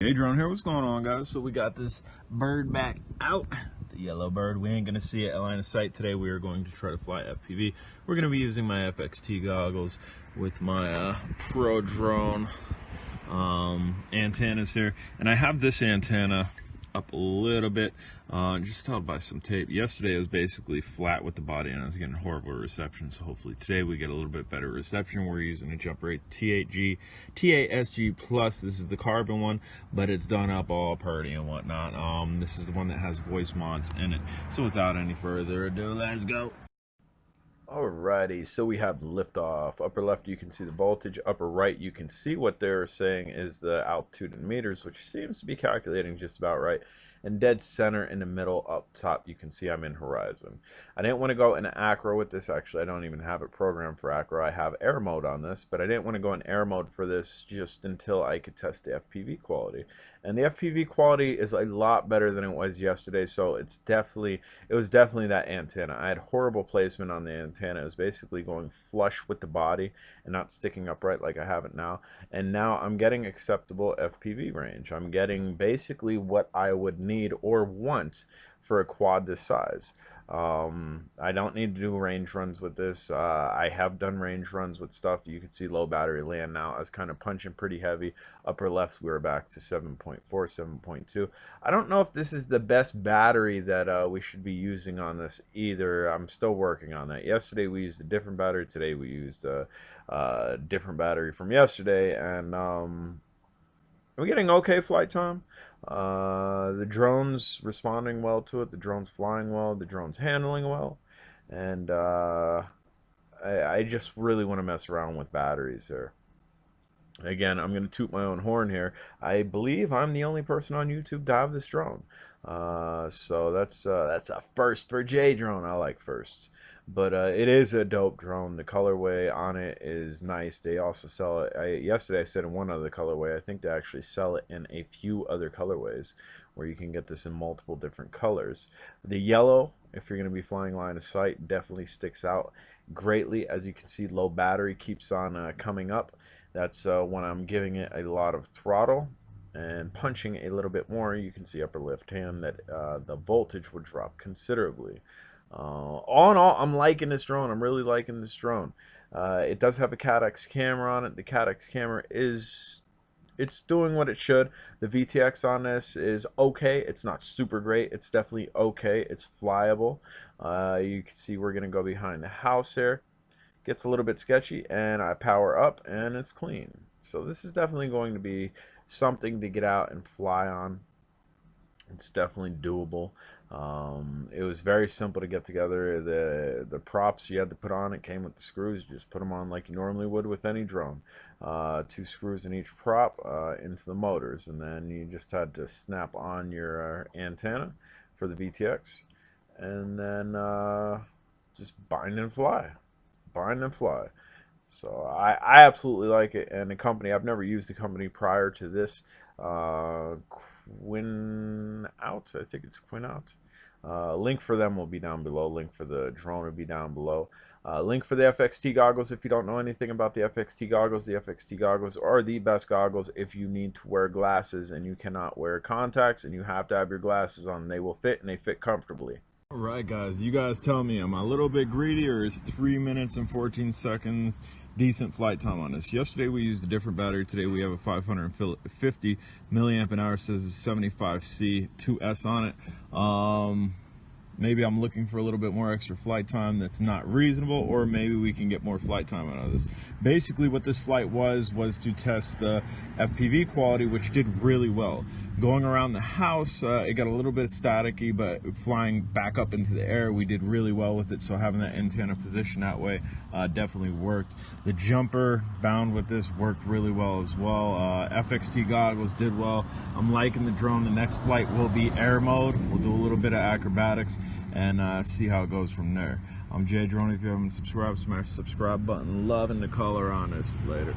Hey, drone here. What's going on, guys? So we got this bird back out, the yellow bird. We ain't gonna see it at line of sight today. We are going to try to fly FPV. We're gonna be using my FXT goggles with my Pro drone antennas here, and I have this antenna up a little bit, just held by some tape. Yesterday it was basically flat with the body and I was getting horrible reception, so hopefully today we get a little bit better reception. We're using a jump rate TASG Plus. This is the carbon one, but it's done up all purdy and whatnot. This is the one that has voice mods in it. So without any further ado, let's go. Alrighty, so we have liftoff. Upper left you can see the voltage, upper right you can see what they're saying is the altitude in meters, which seems to be calculating just about right. And dead center in the middle up top you can see I'm in horizon. I didn't want to go in acro with this. Actually, I don't even have it programmed for acro. I have air mode on this, but I didn't want to go in air mode for this just until I could test the FPV quality. And the FPV quality is a lot better than it was yesterday, so it was definitely that antenna. I had horrible placement on the antenna. It was basically going flush with the body and not sticking upright like I have it now. And now I'm getting acceptable FPV range. I'm getting basically what I would need or want for a quad this size. I don't need to do range runs with this. I have done range runs with stuff. You can see low battery land now. I was kind of punching pretty heavy. Upper left, we were back to 7.4, 7.2. I don't know if this is the best battery that we should be using on this either. I'm still working on that. Yesterday we used a different battery. Today we used a different battery from yesterday, and we're getting okay flight time. The drone's responding well to it. The drone's flying well. The drone's handling well. And I just really want to mess around with batteries here. Again, I'm going to toot my own horn here. I believe I'm the only person on YouTube to have this drone. So that's a first for J drone. I like firsts. But it is a dope drone. The colorway on it is nice. They also sell it. Yesterday I said in one other colorway. I think they actually sell it in a few other colorways where you can get this in multiple different colors. The yellow, if you're going to be flying line of sight, definitely sticks out greatly. As you can see, low battery keeps on coming up. That's when I'm giving it a lot of throttle and punching a little bit more. You can see upper left hand that the voltage would drop considerably. All in all, I'm liking this drone. I'm really liking this drone. It does have a CAT-X camera on it. The CAT-X camera it's doing what it should. The VTX on this is okay. It's not super great. It's definitely okay. It's flyable. You can see we're gonna go behind the house here. Gets a little bit sketchy, and I power up and it's clean. So this is definitely going to be something to get out and fly on. It's definitely doable. It was very simple to get together. The props you had to put on it came with the screws. You just put them on like you normally would with any drone. 2 screws in each prop into the motors, and then you just had to snap on your antenna for the VTX, and then just bind and fly. Bind and fly. So I absolutely like it. And the company, I've never used the company prior to this. QWinOut, I think it's QWinOut. Link for them will be down below. Link for the drone will be down below. Link for the FXT goggles if you don't know anything about the FXT goggles. The FXT goggles are the best goggles if you need to wear glasses and you cannot wear contacts and you have to have your glasses on. They will fit and they fit comfortably. Alright guys, you guys tell me, am I a little bit greedy, or is 3 minutes and 14 seconds decent flight time on this? Yesterday we used a different battery. Today we have a 550 milliamp an hour, says it's 75C 2S on it. Maybe I'm looking for a little bit more extra flight time that's not reasonable, or maybe we can get more flight time out of this. Basically what this flight was to test the FPV quality, which did really well. Going around the house, it got a little bit staticky, but flying back up into the air, we did really well with it, so having that antenna position that way definitely worked. The jumper bound with this worked really well as well. FXT goggles did well. I'm liking the drone. The next flight will be air mode. We'll do a little bit of acrobatics and see how it goes from there. I'm J Drone. If you haven't subscribed, smash the subscribe button. Loving the color on this. Later.